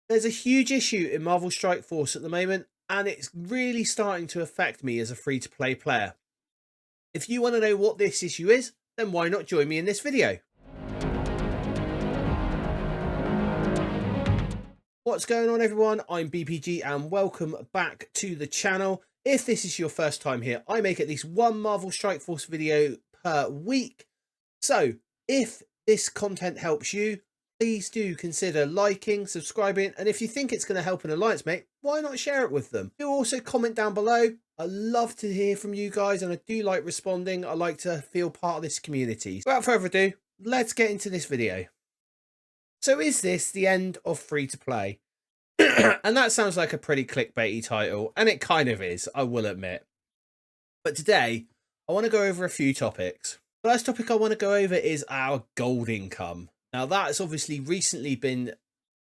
There's a huge issue in Marvel Strike Force at the moment, and it's really starting to affect me as a free-to-play player. If you want to know what this issue is, then why not join me in this video? What's going on, everyone? I'm BPG and welcome back to the channel. If this is your first time here, I make at least one Marvel Strike Force video per week. So if this content helps you, please do consider liking, subscribing, and if you think it's going to help an alliance mate, why not share it with them? Do also comment down below. I love to hear from you guys and I do like responding. I like to feel part of this community. Without further ado, let's get into this video. So is this the end of free to play? And that sounds like a pretty clickbaity title, and it kind of is, I will admit. But today, I want to go over a few topics. First topic I want to go over is our gold income. Now, that has obviously recently been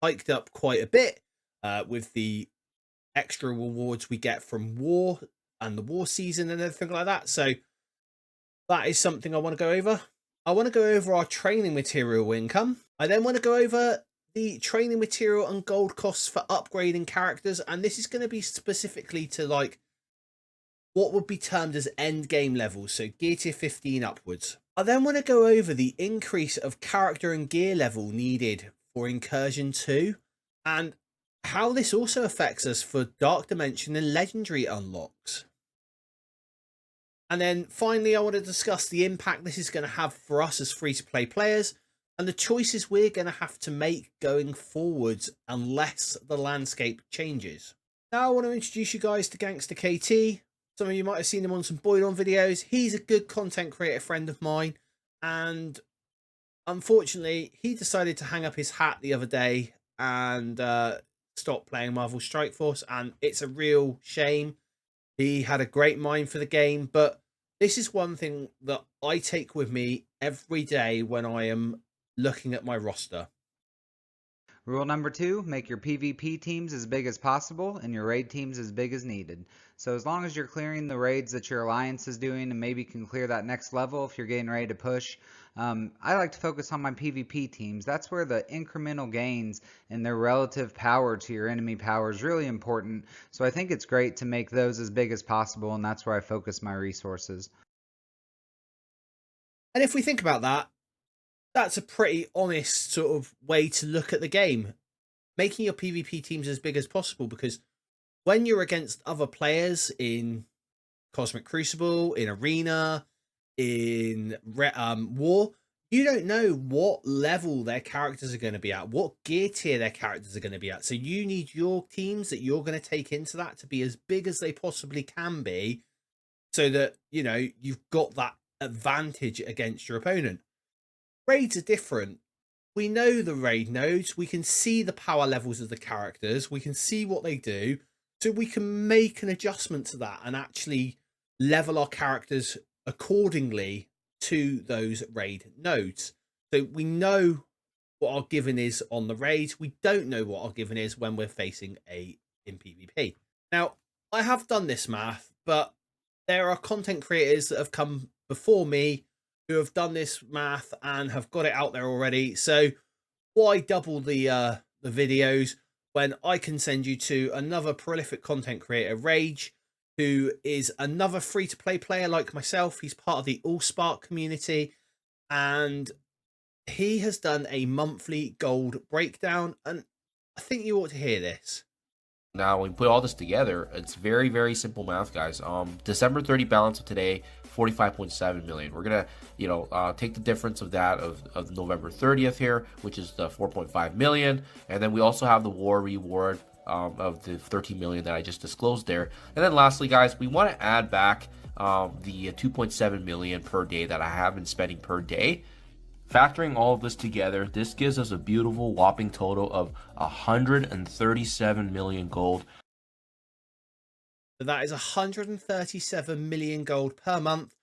hiked up quite a bit with the extra rewards we get from war and the war season and everything like that. So that is something I want to go over. I want to go over our training material income. I then want to go over the training material and gold costs for upgrading characters, and this is going to be specifically to like what would be termed as end game levels, so gear tier 15 upwards. I then want to go over the increase of character and gear level needed for incursion 2 and how this also affects us for dark dimension and legendary unlocks. And then finally, I want to discuss the impact this is going to have for us as free-to-play players and the choices we're going to have to make going forwards unless the landscape changes. Now I want to introduce you guys to Gangster KT. Some of you might have seen him on some Boydon videos. He's a good content creator friend of mine, and unfortunately he decided to hang up his hat the other day and stop playing Marvel Strike Force, and it's a real shame. He had a great mind for the game, but this is one thing that I take with me every day when I am looking at my roster. Rule number 2, make your PvP teams as big as possible and your raid teams as big as needed. So as long as you're clearing the raids that your alliance is doing and maybe can clear that next level if you're getting ready to push, I like to focus on my PvP teams. That's where the incremental gains and their relative power to your enemy power is really important. So I think it's great to make those as big as possible, and that's where I focus my resources. And if we think about that, that's a pretty honest sort of way to look at the game. Making your PvP teams as big as possible, because when you're against other players in Cosmic Crucible, in Arena, in War, you don't know what level their characters are going to be at, what gear tier their characters are going to be at. So you need your teams that you're going to take into that to be as big as they possibly can be, so that, you know, you've got that advantage against your opponent. Raids are different. We know the raid nodes, we can see the power levels of the characters, we can see what they do, so we can make an adjustment to that and actually level our characters accordingly to those raid nodes. So we know what our given is on the raids, we don't know what our given is when we're facing in PvP. Now, I have done this math, but there are content creators that have come before me who have done this math and have got it out there already. So why double the videos when I can send you to another prolific content creator, Rage, who is another free-to-play player like myself. He's part of the Allspark community, and he has done a monthly gold breakdown, and I think you ought to hear this. Now, when we put all this together, it's very, very simple math, guys. December 30 balance of today, 45.7 million. We're gonna, take the difference of that of November 30th here, which is the 4.5 million, and then we also have the war reward of the 13 million that I just disclosed there. And then lastly, guys, we want to add back the 2.7 million per day that I have been spending per day. Factoring all of this together, this gives us a beautiful whopping total of 137 million gold. That is 137 million gold per month,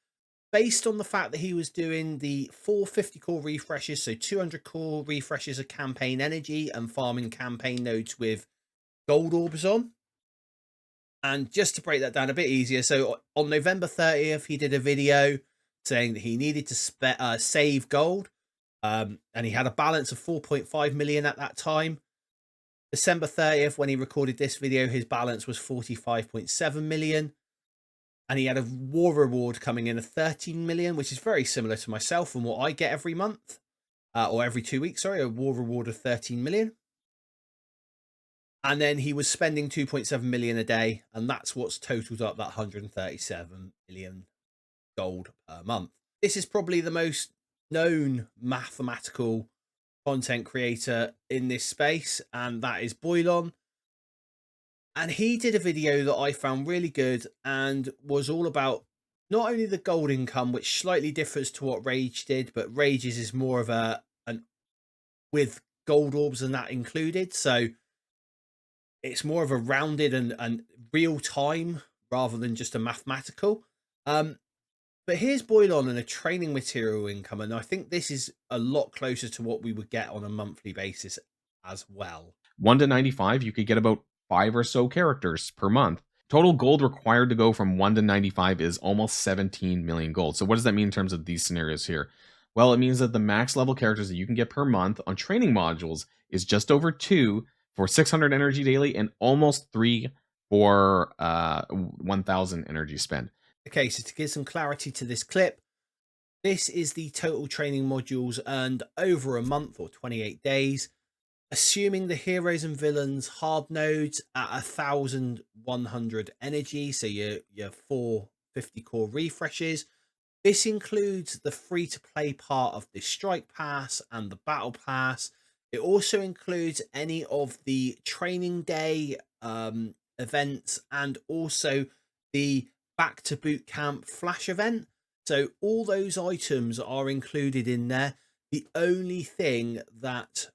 based on the fact that he was doing the 450 core refreshes, so 200 core refreshes of campaign energy and farming campaign nodes with gold orbs on. And just to break that down a bit easier, so on November 30th, he did a video saying that he needed to save gold. And he had a balance of 4.5 million at that time. December 30th, when he recorded this video, his balance was 45.7 million. And he had a war reward coming in of 13 million, which is very similar to myself and what I get every month, or every 2 weeks, sorry, a war reward of 13 million. And then he was spending 2.7 million a day, and that's what's totaled up that 137 million gold per month. This is probably the most known mathematical content creator in this space, and that is Boylon. And he did a video that I found really good and was all about not only the gold income, which slightly differs to what Rage did, but Rage's is more of an with gold orbs and that included. So it's more of a rounded and real time rather than just a mathematical. But here's Boylon and a training material income, and I think this is a lot closer to what we would get on a monthly basis as well. 1 to 95, you could get about 5 or so characters per month. Total gold required to go from 1 to 95 is almost 17 million gold. So what does that mean in terms of these scenarios here? Well, it means that the max level characters that you can get per month on training modules is just over 2 for 600 energy daily and almost 3 for 1,000 energy spent. Okay, so to give some clarity to this clip, this is the total training modules earned over a month or 28 days, assuming the heroes and villains hard nodes at 1,100 energy, so your 450 core refreshes. This includes the free-to-play part of the Strike Pass and the Battle Pass. It also includes any of the training day events and also the Back to Boot Camp Flash event. So all those items are included in there. The only thing that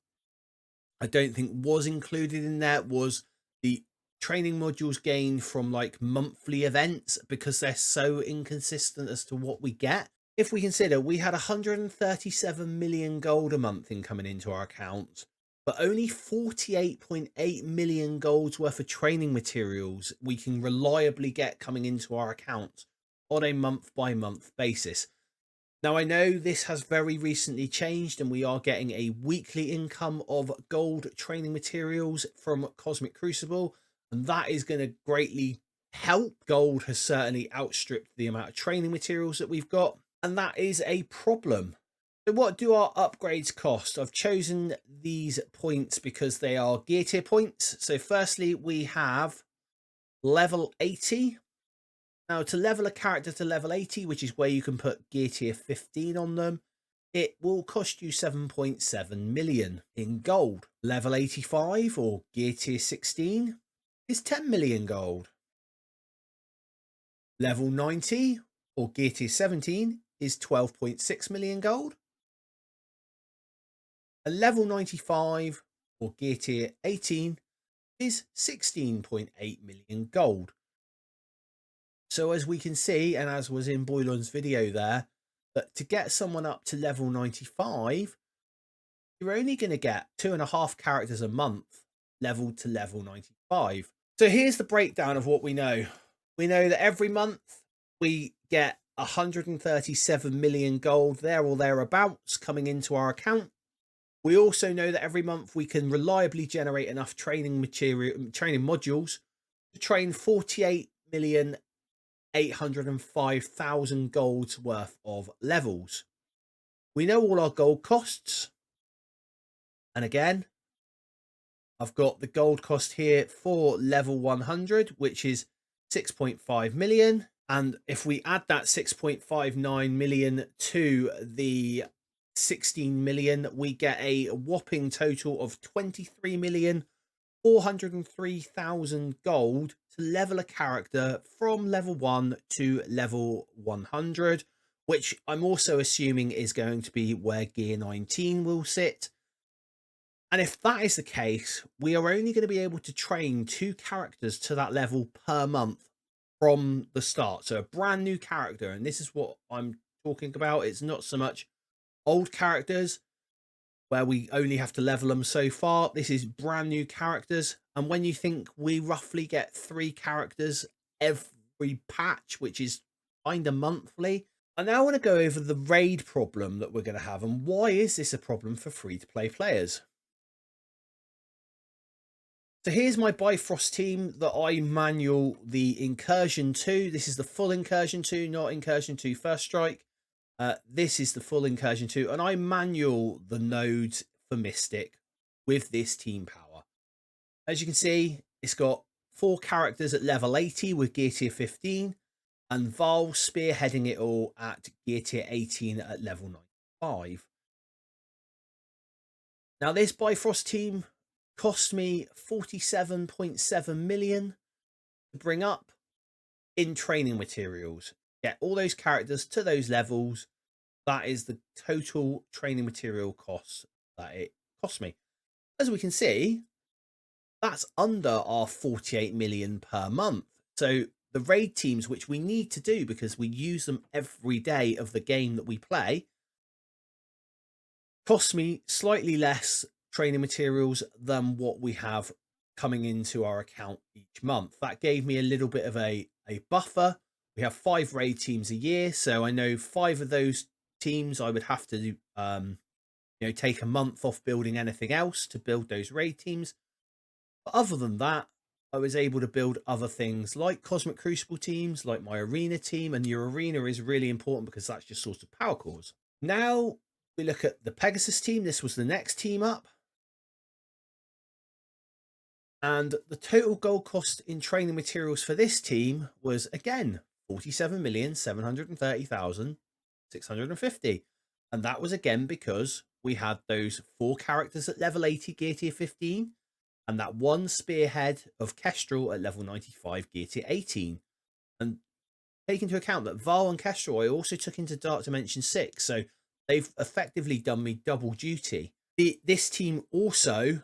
I don't think was included in there was the training modules gained from like monthly events, because they're so inconsistent as to what we get. If we consider we had 137 million gold a month incoming into our account, but only 48.8 million golds worth of training materials we can reliably get coming into our account on a month by month basis. Now, I know this has very recently changed and we are getting a weekly income of gold training materials from Cosmic Crucible, and that is going to greatly help. Gold has certainly outstripped the amount of training materials that we've got, and that is a problem. So what do our upgrades cost? I've chosen these points because they are gear tier points. So firstly, we have level 80. Now, to level a character to level 80, which is where you can put gear tier 15 on them, it will cost you 7.7 million in gold. Level 85 or gear tier 16 is 10 million gold. Level 90 or gear tier 17 is 12.6 million gold. A level 95 or gear tier 18 is 16.8 million gold. So as we can see, and as was in Boylon's video there, that to get someone up to level 95, you're only going to get 2.5 characters a month leveled to level 95. So here's the breakdown of what we know. We know that every month we get 137 million gold there or thereabouts coming into our account. We also know that every month we can reliably generate enough training modules to train 48,805,000 golds worth of levels. We know all our gold costs. And again, I've got the gold cost here for level 100, which is 6.5 million. And if we add that 6.59 million to the 16 million, we get a whopping total of 23,403,000 gold to level a character from level 1 to level 100, which I'm also assuming is going to be where gear 19 will sit. And if that is the case, we are only going to be able to train 2 characters to that level per month from the start. So a brand new character, and this is what I'm talking about. It's not so much old characters where we only have to level them so far. This is brand new characters. And when you think we roughly get 3 characters every patch, which is kind of monthly. I now want to go over the raid problem that we're going to have, and why is this a problem for free-to-play players? So here's my Bifrost team that I manual the Incursion 2. This is the full Incursion 2, not Incursion 2 First Strike. This is the full Incursion 2, and I manual the nodes for Mystic with this team power. As you can see, it's got 4 characters at level 80 with gear tier 15, and Val spearheading it all at gear tier 18 at level 95. Now, this Bifrost team cost me 47.7 million to bring up in training materials. Get all those characters to those levels. That is the total training material cost that it cost me. As we can see, that's under our 48 million per month. So the raid teams, which we need to do because we use them every day of the game that we play, cost me slightly less training materials than what we have coming into our account each month. That gave me a little bit of a buffer. We have 5 raid teams a year, so I know 5 of those teams I would have to take a month off building anything else to build those raid teams. But other than that, I was able to build other things like Cosmic Crucible teams, like my arena team, and your arena is really important because that's your source of power cores. Now we look at the Pegasus team. This was the next team up. And the total gold cost in training materials for this team was, again, 47,730,650. And that was, again, because we had those 4 characters at level 80 gear tier 15 and that 1 spearhead of Kestrel at level 95 gear tier 18. And take into account that Val and Kestrel I also took into Dark Dimension 6. So they've effectively done me double duty. This team also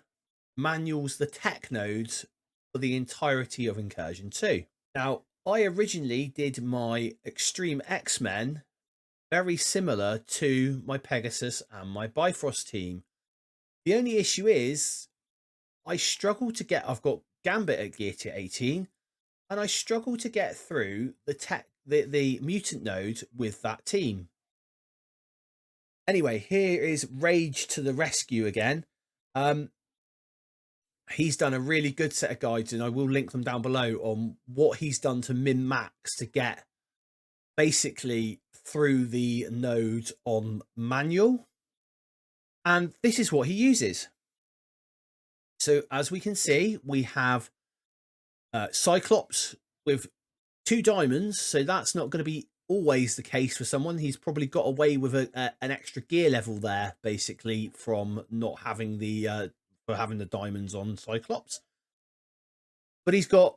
manuals the tech nodes for the entirety of Incursion 2. Now, I originally did my Extreme X-Men very similar to my Pegasus and my Bifrost team. The only issue is I struggle to get, I've got Gambit at gear tier 18, and I struggle to get through the mutant node with that team. Anyway, here is Rage to the rescue again. He's done a really good set of guides, and I will link them down below on what he's done to min-max to get basically through the nodes on manual. And this is what he uses. So as we can see, we have Cyclops with 2 diamonds. So that's not going to be always the case for someone. He's probably got away with an extra gear level there, basically, from not having the for having the diamonds on Cyclops. But he's got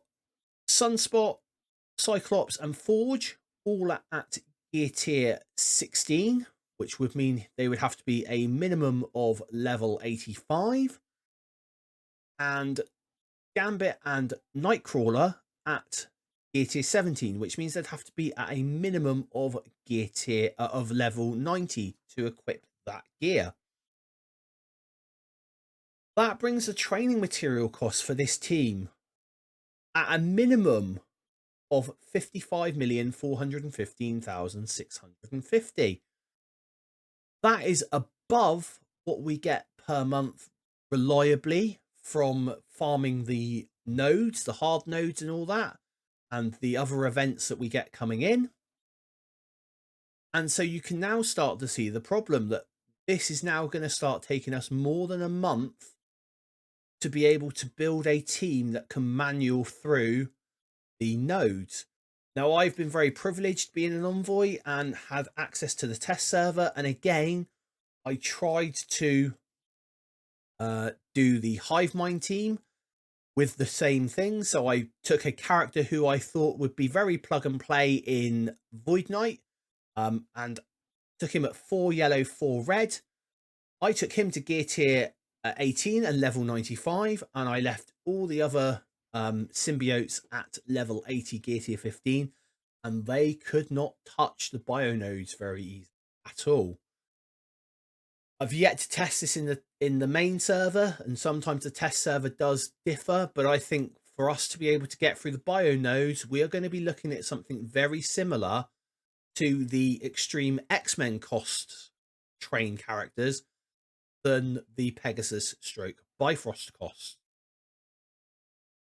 Sunspot, Cyclops and Forge all at gear tier 16, which would mean they would have to be a minimum of level 85. And Gambit and Nightcrawler at gear tier 17, which means they'd have to be at a minimum of gear tier of level 90 to equip that gear. That brings the training material cost for this team at a minimum of 55,415,650. That is above what we get per month reliably from farming the nodes, the hard nodes and all that, and the other events that we get coming in. And so you can now start to see the problem that this is now going to start taking us more than a month to be able to build a team that can manual through the nodes. Now, I've been very privileged being an envoy and had access to the test server. And again, I tried to do the Hive Mind team with the same thing. So I took a character who I thought would be very plug and play in Void Knight, and took him at 4 yellow, 4 red. I took him to gear tier 18 and level 95, and I left all the other symbiotes at level 80 gear tier 15, and they could not touch the bio nodes very easily at all. I've yet to test this in the main server, and sometimes the test server does differ, but I think for us to be able to get through the bio nodes, we are going to be looking at something very similar to the Extreme X-Men costs train characters than the Pegasus stroke Bifrost costs.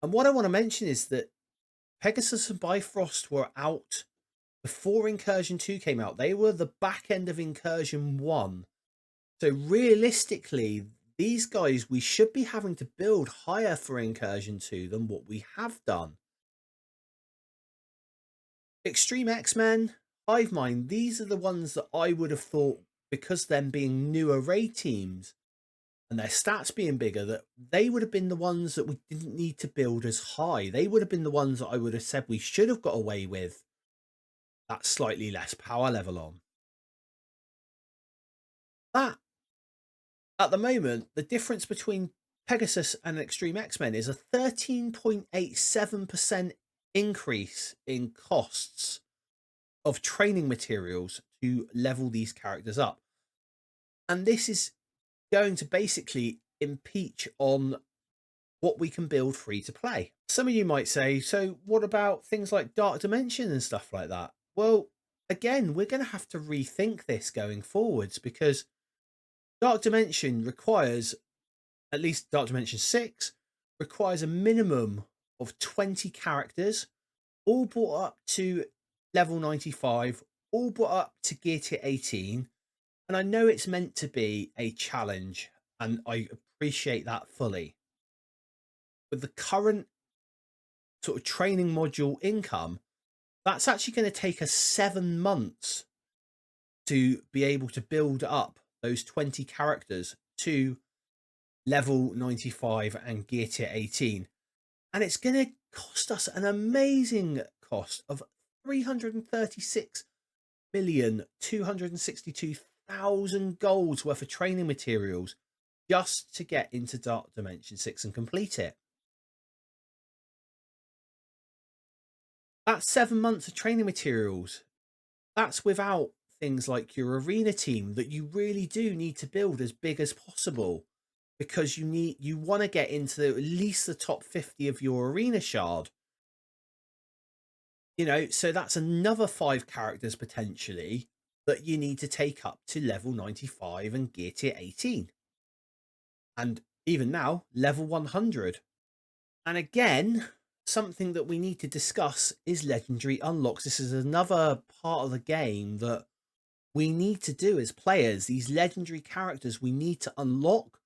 And what I want to mention is that Pegasus and Bifrost were out before Incursion 2 came out. They were the back end of Incursion 1. So realistically, these guys, we should be having to build higher for Incursion 2 than what we have done. Extreme X-Men, Hivemind, these are the ones that I would have thought, because them being newer raid teams and their stats being bigger, that they would have been the ones that we didn't need to build as high. They would have been the ones that I would have said we should have got away with that slightly less power level on. That, at the moment, the difference between Pegasus and Extreme X-Men is a 13.87% increase in costs of training materials to level these characters up. And this is going to basically impeach on what we can build free to play. Some of you might say, so what about things like Dark Dimension and stuff like that? Well, again, we're going to have to rethink this going forwards, because Dark Dimension requires, at least Dark Dimension 6, requires a minimum of 20 characters, all brought up to level 95, all brought up to gear tier 18. And I know it's meant to be a challenge, and I appreciate that fully. With the current sort of training module income, that's actually going to take us 7 months to be able to build up those 20 characters to level 95 and gear tier 18. And it's going to cost us an amazing cost of 336,262,000 golds worth of training materials just to get into Dark Dimension 6 and complete it. That's 7 months of training materials. That's without things like your arena team that you really do need to build as big as possible, because you want to get into at least the top 50 of your arena shard. You know, so that's another 5 characters potentially that you need to take up to level 95 and gear tier 18. And even now, level 100. And again, something that we need to discuss is legendary unlocks. This is another part of the game that we need to do as players. These legendary characters we need to unlock,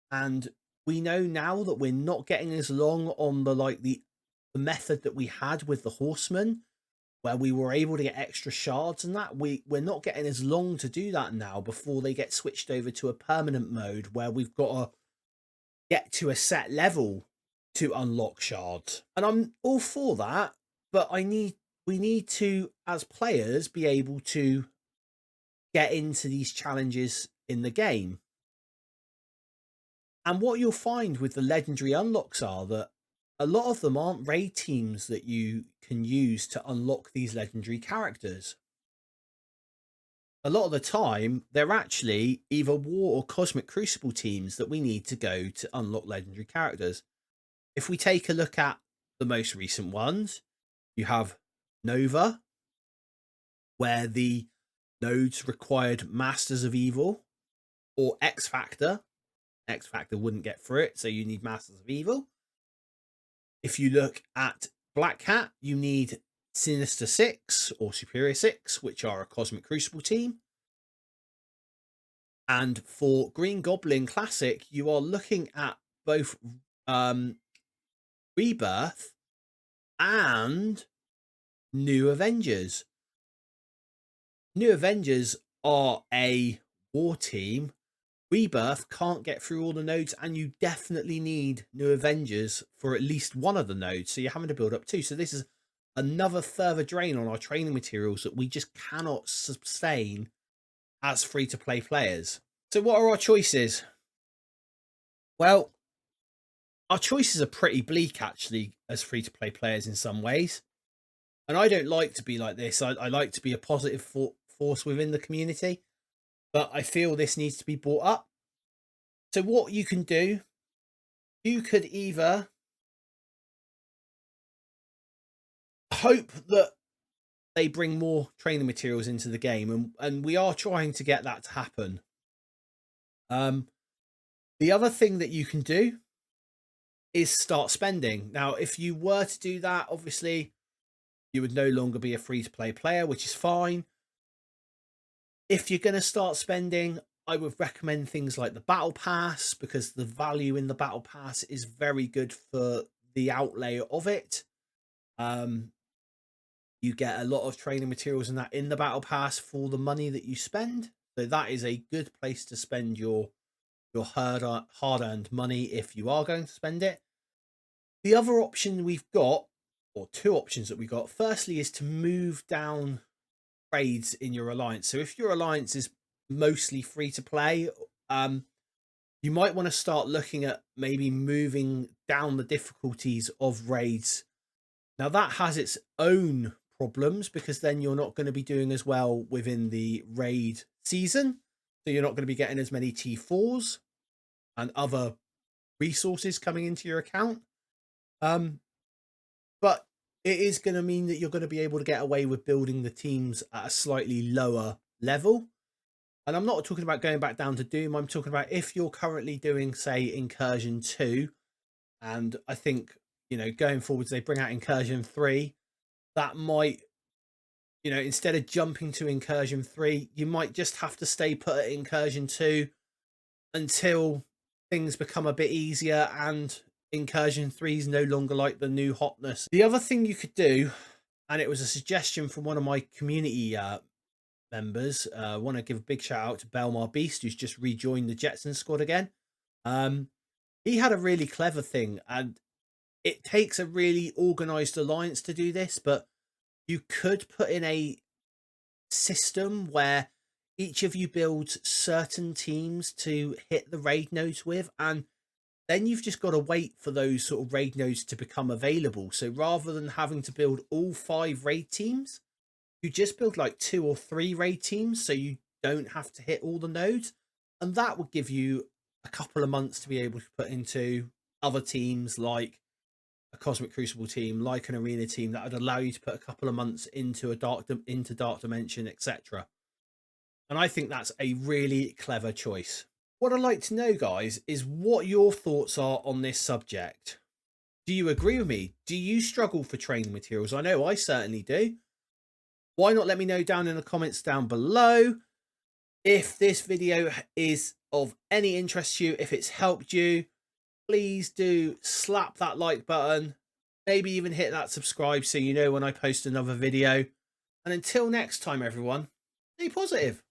and we know now that we're not getting as long on the method that we had with the horsemen, where we were able to get extra shards and that. We're not getting as long to do that now before they get switched over to a permanent mode where we've got to get to a set level to unlock shards. And I'm all for that, but we need to, as players, be able to get into these challenges in the game. And what you'll find with the legendary unlocks are that a lot of them aren't raid teams that you can use to unlock these legendary characters. A lot of the time, they're actually either War or Cosmic Crucible teams that we need to go to unlock legendary characters. If we take a look at the most recent ones, you have Nova, where the nodes required Masters of Evil, or X Factor. X Factor wouldn't get through it, so you need Masters of Evil. If you look at Black Cat, you need Sinister 6 or Superior 6, which are a Cosmic Crucible team. And for Green Goblin Classic, you are looking at both Rebirth and New Avengers. New Avengers are a war team. Rebirth can't get through all the nodes, and you definitely need New Avengers for at least one of the nodes, so you're having to build up 2. So this is another further drain on our training materials that we just cannot sustain as free-to-play players. So what are our choices? Well, our choices are pretty bleak, actually, as free-to-play players in some ways. And I don't like to be like this. I like to be a positive force within the community. But I feel this needs to be brought up. So what you can do, you could either hope that they bring more training materials into the game, and we are trying to get that to happen. The other thing that you can do is start spending. Now, if you were to do that, obviously you would no longer be a free-to-play player, which is fine. If you're going to start spending, I would recommend things like the Battle Pass, because the value in the Battle Pass is very good for the outlay of it. You get a lot of training materials and that in the Battle Pass for the money that you spend. So that is a good place to spend your hard-earned money if you are going to spend it. The other option we've got, or two options that we got, firstly is to move down trades in your alliance. So if your alliance is mostly free to play, you might want to start looking at maybe moving down the difficulties of raids. Now that has its own problems, because then you're not going to be doing as well within the raid season. So you're not going to be getting as many T4s and other resources coming into your account. But it is going to mean that you're going to be able to get away with building the teams at a slightly lower level. And I'm not talking about going back down to Doom. I'm talking about if you're currently doing, say, Incursion 2, and I think, you know, going forwards, they bring out Incursion 3, that might, you know, instead of jumping to Incursion 3, you might just have to stay put at Incursion 2 until things become a bit easier and Incursion 3 is no longer like the new hotness. The other thing you could do, and it was a suggestion from one of my community members, I want to give a big shout out to Belmar Beast, who's just rejoined the Jetson squad again. He had a really clever thing, and it takes a really organized alliance to do this, but you could put in a system where each of you builds certain teams to hit the raid nodes with, and then you've just got to wait for those sort of raid nodes to become available. So rather than having to build all 5 raid teams, you just build like 2 or 3 raid teams, so you don't have to hit all the nodes. And that would give you a couple of months to be able to put into other teams, like a Cosmic Crucible team, like an Arena team, that would allow you to put a couple of months into a Dark Dimension, etc. And I think that's a really clever choice. What I'd like to know, guys, is what your thoughts are on this subject. Do you agree with me? Do you struggle for training materials? I know I certainly do. Why not let me know down in the comments down below. If this video is of any interest to you, if it's helped you, please do slap that like button. Maybe even hit that subscribe so you know when I post another video. And until next time, everyone, stay positive.